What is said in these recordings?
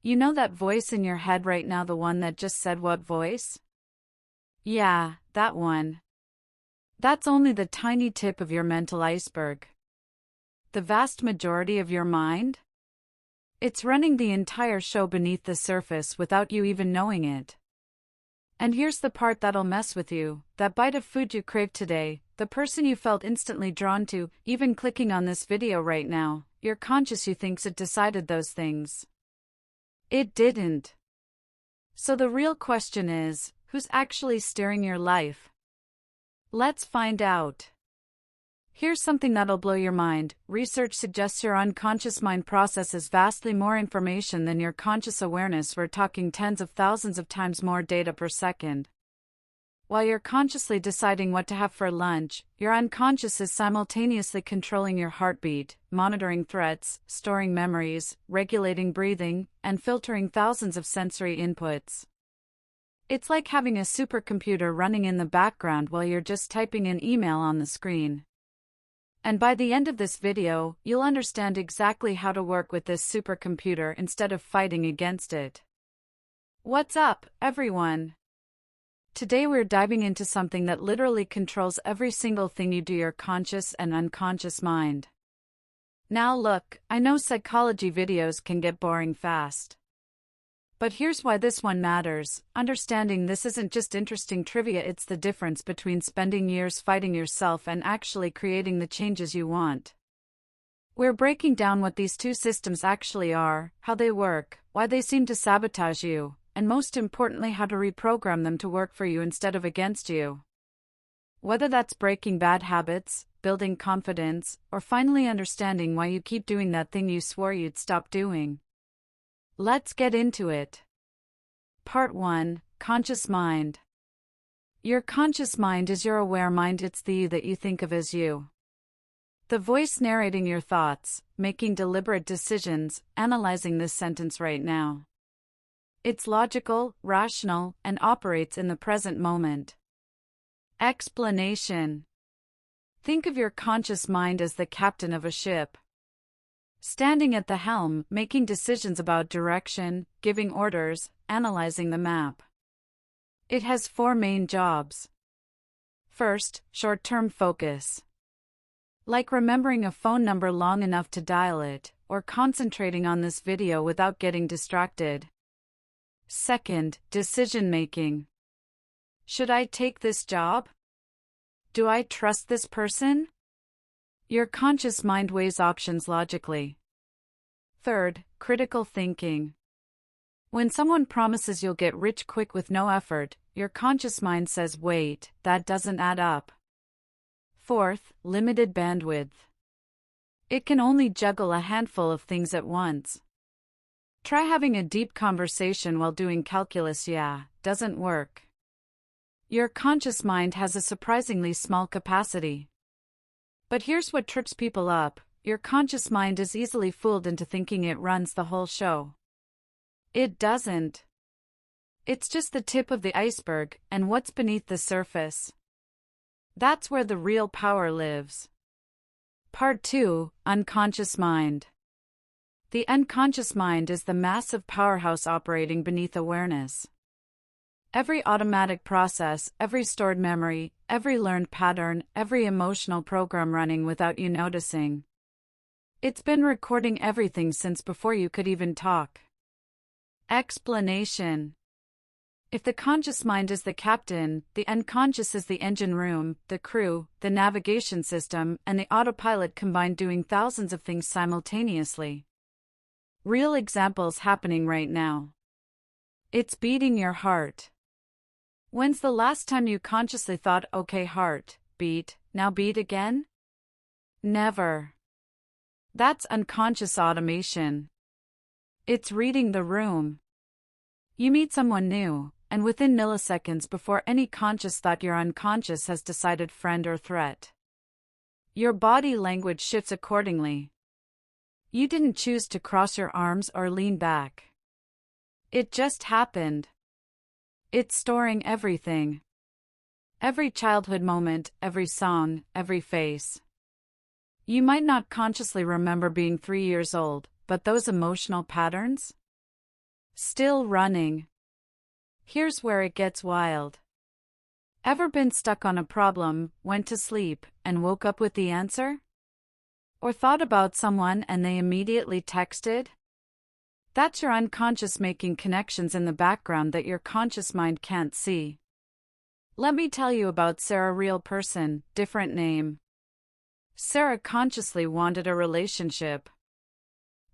You know that voice in your head right now, the one that just said what voice? Yeah, that one. That's only the tiny tip of your mental iceberg. The vast majority of your mind? It's running the entire show beneath the surface without you even knowing it. And here's the part that'll mess with you: that bite of food you craved today, the person you felt instantly drawn to, even clicking on this video right now, your conscious you thinks it decided those things. It didn't. So the real question is, who's actually steering your life? Let's find out. Here's something that'll blow your mind. Research suggests your unconscious mind processes vastly more information than your conscious awareness. We're talking tens of thousands of times more data per second. While you're consciously deciding what to have for lunch, your unconscious is simultaneously controlling your heartbeat, monitoring threats, storing memories, regulating breathing, and filtering thousands of sensory inputs. It's like having a supercomputer running in the background while you're just typing an email on the screen. And by the end of this video, you'll understand exactly how to work with this supercomputer instead of fighting against it. What's up, everyone? Today we're diving into something that literally controls every single thing you do: your conscious and unconscious mind. Now look, I know psychology videos can get boring fast. But here's why this one matters. Understanding this isn't just interesting trivia, it's the difference between spending years fighting yourself and actually creating the changes you want. We're breaking down what these two systems actually are, how they work, why they seem to sabotage you, and most importantly, how to reprogram them to work for you instead of against you. Whether that's breaking bad habits, building confidence, or finally understanding why you keep doing that thing you swore you'd stop doing. Let's get into it. Part 1: Conscious Mind. Your conscious mind is your aware mind. It's the you that you think of as you. The voice narrating your thoughts, making deliberate decisions, analyzing this sentence right now. It's logical, rational, and operates in the present moment. Explanation. Think of your conscious mind as the captain of a ship. Standing at the helm, making decisions about direction, giving orders, analyzing the map. It has 4 main jobs. First, short-term focus. Like remembering a phone number long enough to dial it, or concentrating on this video without getting distracted. Second, decision-making. Should I take this job? Do I trust this person? Your conscious mind weighs options logically. Third, critical thinking. When someone promises you'll get rich quick with no effort, your conscious mind says, wait, that doesn't add up. Fourth, limited bandwidth. It can only juggle a handful of things at once. Try having a deep conversation while doing calculus. Doesn't work. Your conscious mind has a surprisingly small capacity. But here's what trips people up: your conscious mind is easily fooled into thinking it runs the whole show. It doesn't. It's just the tip of the iceberg, and what's beneath the surface. That's where the real power lives. Part 2: Unconscious Mind. The unconscious mind is the massive powerhouse operating beneath awareness. Every automatic process, every stored memory, every learned pattern, every emotional program running without you noticing. It's been recording everything since before you could even talk. Explanation. If the conscious mind is the captain, the unconscious is the engine room, the crew, the navigation system, and the autopilot combined, doing thousands of things simultaneously. Real examples happening right now. It's beating your heart. When's the last time you consciously thought, okay heart, beat, now beat again? Never. That's unconscious automation. It's reading the room. You meet someone new, and within milliseconds before any conscious thought, your unconscious has decided friend or threat. Your body language shifts accordingly. You didn't choose to cross your arms or lean back. It just happened. It's storing everything. Every childhood moment, every song, every face. You might not consciously remember being 3 years old, but those emotional patterns? Still running. Here's where it gets wild. Ever been stuck on a problem, went to sleep, and woke up with the answer? Or thought about someone and they immediately texted? That's your unconscious making connections in the background that your conscious mind can't see. Let me tell you about Sarah, real person, different name. Sarah consciously wanted a relationship.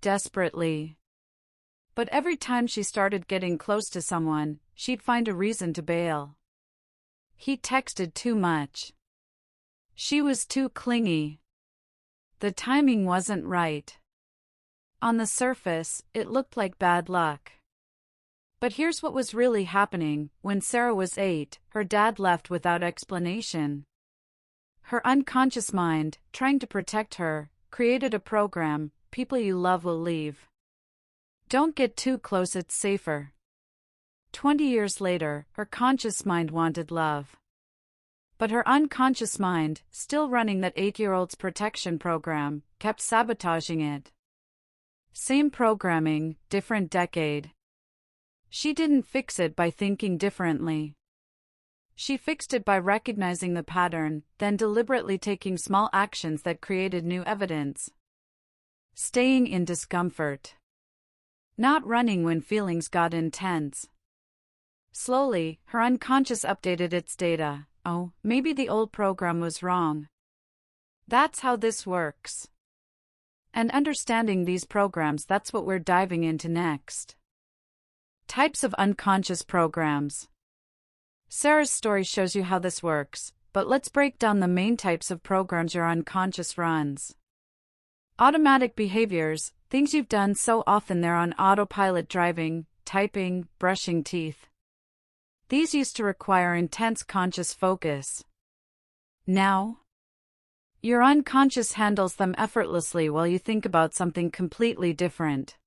Desperately. But every time she started getting close to someone, she'd find a reason to bail. He texted too much. She was too clingy. The timing wasn't right. On the surface, it looked like bad luck. But here's what was really happening. When Sarah was 8, her dad left without explanation. Her unconscious mind, trying to protect her, created a program: people you love will leave. Don't get too close, it's safer. 20 years later, her conscious mind wanted love. But her unconscious mind, still running that 8-year-old's protection program, kept sabotaging it. Same programming, different decade. She didn't fix it by thinking differently. She fixed it by recognizing the pattern, then deliberately taking small actions that created new evidence. Staying in discomfort. Not running when feelings got intense. Slowly, her unconscious updated its data. Oh, maybe the old program was wrong. That's how this works. And understanding these programs, that's what we're diving into next. Types of unconscious programs. Sarah's story shows you how this works, but let's break down the main types of programs your unconscious runs. Automatic behaviors, things you've done so often they're on autopilot: driving, typing, brushing teeth. These used to require intense conscious focus. Now, your unconscious handles them effortlessly while you think about something completely different.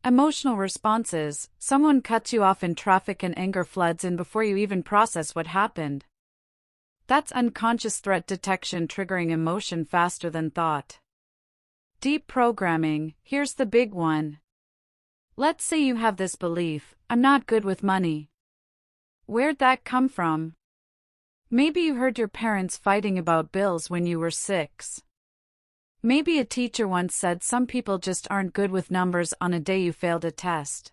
Emotional responses, someone cuts you off in traffic and anger floods in before you even process what happened. That's unconscious threat detection triggering emotion faster than thought. Deep programming, here's the big one. Let's say you have this belief: I'm not good with money. Where'd that come from? Maybe you heard your parents fighting about bills when you were 6. Maybe a teacher once said some people just aren't good with numbers on a day you failed a test.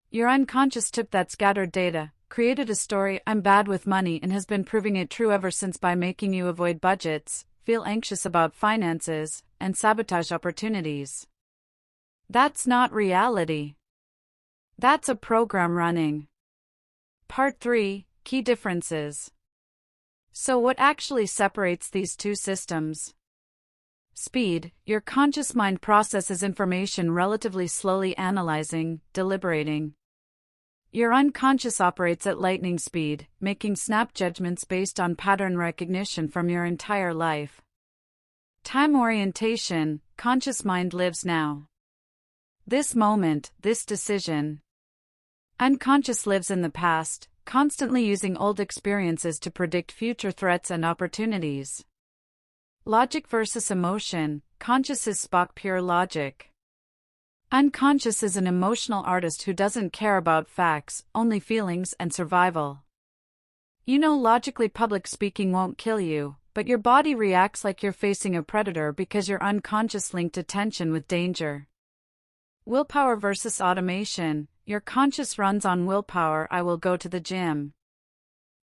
Your unconscious took that scattered data, created a story: I'm bad with money, and has been proving it true ever since by making you avoid budgets, feel anxious about finances, and sabotage opportunities. That's not reality. That's a program running. Part 3: Key differences. So what actually separates these two systems? Speed. Your conscious mind processes information relatively slowly, analyzing, deliberating. Your unconscious operates at lightning speed, making snap judgments based on pattern recognition from your entire life. Time orientation. Conscious mind lives now. This moment, this decision. Unconscious lives in the past, constantly using old experiences to predict future threats and opportunities. Logic versus emotion. Conscious is Spock, pure logic. Unconscious is an emotional artist who doesn't care about facts, only feelings and survival. You know logically public speaking won't kill you, but your body reacts like you're facing a predator because your unconscious linked attention with danger. Willpower versus automation. Your conscious runs on willpower: I will go to the gym.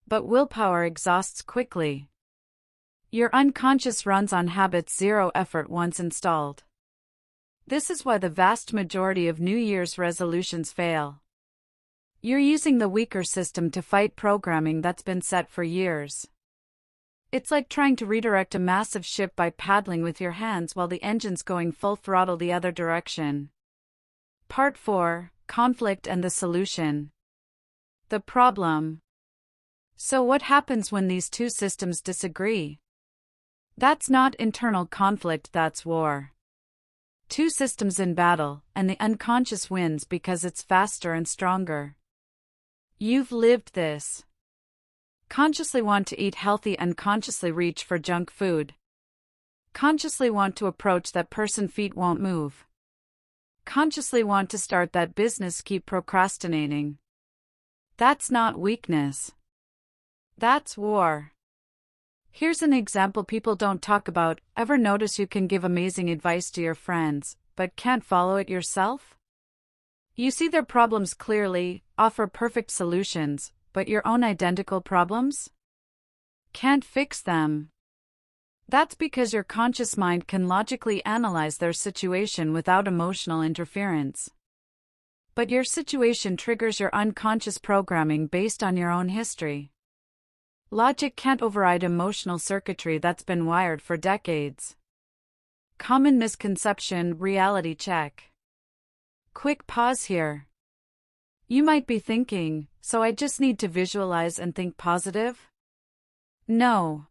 But willpower exhausts quickly. Your unconscious runs on habits: zero effort once installed. This is why the vast majority of New Year's resolutions fail. You're using the weaker system to fight programming that's been set for years. It's like trying to redirect a massive ship by paddling with your hands while the engine's going full throttle the other direction. Part 4: Conflict and the solution. The problem. So what happens when these two systems disagree? That's not internal conflict, that's war. Two systems in battle, and the unconscious wins because it's faster and stronger. You've lived this. Consciously want to eat healthy, unconsciously reach for junk food. Consciously want to approach that person, feet won't move. Consciously want to start that business, keep procrastinating. That's not weakness. That's war. Here's an example people don't talk about. Ever notice you can give amazing advice to your friends, but can't follow it yourself? You see their problems clearly, offer perfect solutions, but your own identical problems? Can't fix them. That's because your conscious mind can logically analyze their situation without emotional interference. But your situation triggers your unconscious programming based on your own history. Logic can't override emotional circuitry that's been wired for decades. Common misconception, reality check. Quick pause here. You might be thinking, so I just need to visualize and think positive? No.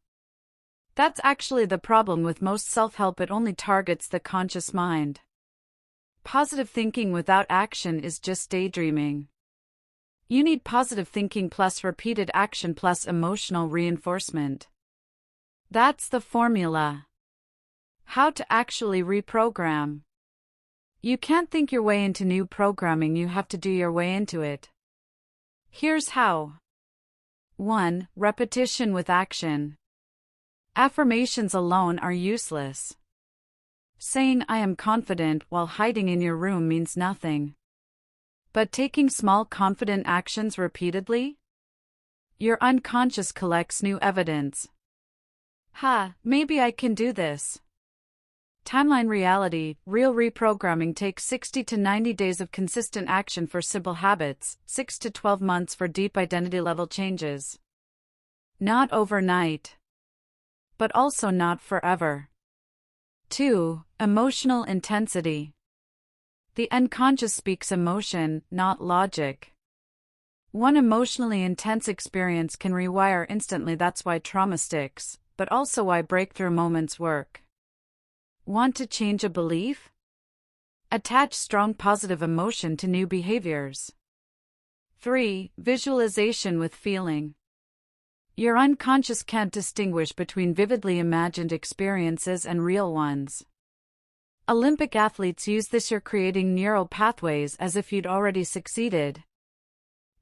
That's actually the problem with most self-help. It only targets the conscious mind. Positive thinking without action is just daydreaming. You need positive thinking plus repeated action plus emotional reinforcement. That's the formula. How to actually reprogram. You can't think your way into new programming, you have to do your way into it. Here's how. 1. Repetition with action. Affirmations alone are useless. Saying I am confident while hiding in your room means nothing. But taking small confident actions repeatedly? Your unconscious collects new evidence. Maybe I can do this. Timeline reality, real reprogramming takes 60 to 90 days of consistent action for simple habits, 6 to 12 months for deep identity level changes. Not overnight. But also not forever. 2. Emotional intensity. The unconscious speaks emotion, not logic. One emotionally intense experience can rewire instantly. That's why trauma sticks, but also why breakthrough moments work. Want to change a belief? Attach strong positive emotion to new behaviors. 3. Visualization with feeling. Your unconscious can't distinguish between vividly imagined experiences and real ones. Olympic athletes use this. You're creating neural pathways as if you'd already succeeded.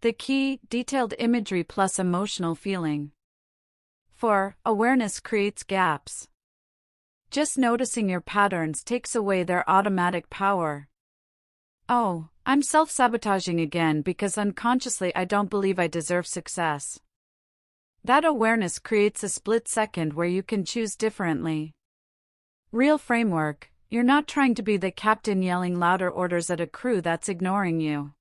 The key, detailed imagery plus emotional feeling. 4. Awareness creates gaps. Just noticing your patterns takes away their automatic power. Oh, I'm self-sabotaging again because unconsciously I don't believe I deserve success. That awareness creates a split second where you can choose differently. Real framework, you're not trying to be the captain yelling louder orders at a crew that's ignoring you.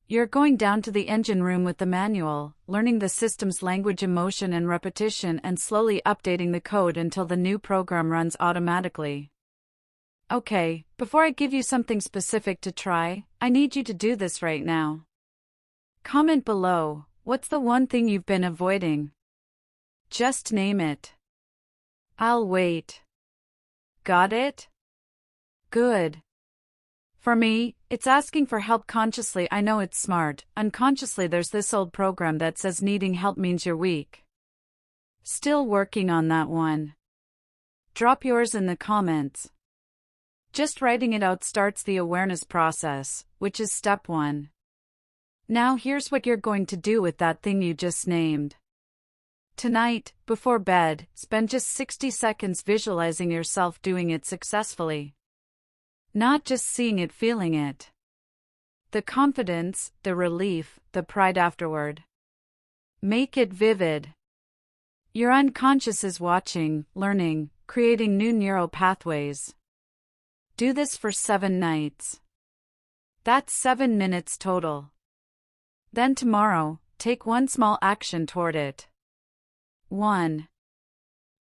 You're going down to the engine room with the manual, learning the system's language, emotion and repetition, and slowly updating the code until the new program runs automatically. Okay, before I give you something specific to try, I need you to do this right now. Comment below, what's the one thing you've been avoiding? Just name it. I'll wait. Got it? Good. For me, it's asking for help. Consciously, I know it's smart. Unconsciously, there's this old program that says needing help means you're weak. Still working on that one. Drop yours in the comments. Just writing it out starts the awareness process, which is step 1. Now here's what you're going to do with that thing you just named. Tonight, before bed, spend just 60 seconds visualizing yourself doing it successfully. Not just seeing it, feeling it. The confidence, the relief, the pride afterward. Make it vivid. Your unconscious is watching, learning, creating new neural pathways. Do this for 7 nights. That's 7 minutes total. Then tomorrow, take one small action toward it. 1.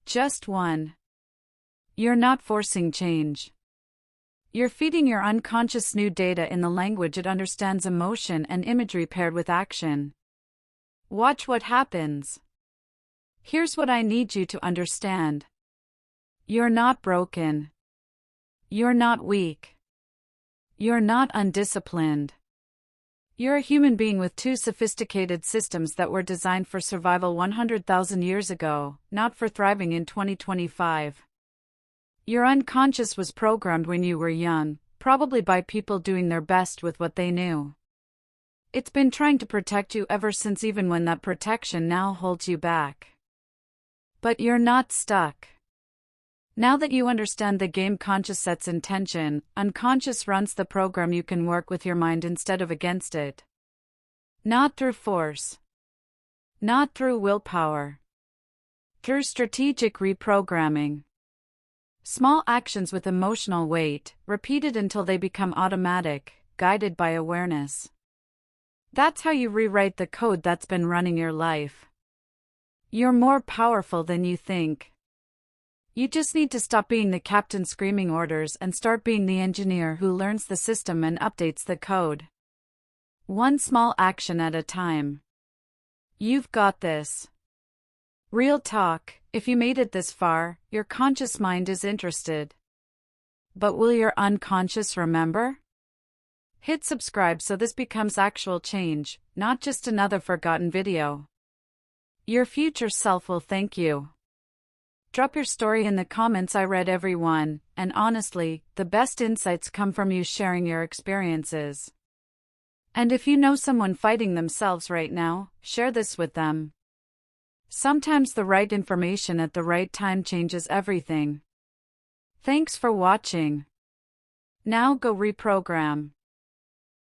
Just 1. You're not forcing change. You're feeding your unconscious new data in the language it understands, emotion and imagery paired with action. Watch what happens. Here's what I need you to understand. You're not broken. You're not weak. You're not undisciplined. You're a human being with 2 sophisticated systems that were designed for survival 100,000 years ago, not for thriving in 2025. Your unconscious was programmed when you were young, probably by people doing their best with what they knew. It's been trying to protect you ever since, even when that protection now holds you back. But you're not stuck. Now that you understand the game conscious sets intention, unconscious runs the program. You can work with your mind instead of against it. Not through force. Not through willpower. Through strategic reprogramming. Small actions with emotional weight, repeated until they become automatic, guided by awareness. That's how you rewrite the code that's been running your life. You're more powerful than you think. You just need to stop being the captain screaming orders and start being the engineer who learns the system and updates the code. One small action at a time. You've got this. Real talk, if you made it this far, your conscious mind is interested. But will your unconscious remember? Hit subscribe so this becomes actual change, not just another forgotten video. Your future self will thank you. Drop your story in the comments. I read every one, and honestly, the best insights come from you sharing your experiences. And if you know someone fighting themselves right now, share this with them. Sometimes the right information at the right time changes everything. Thanks for watching. Now go reprogram.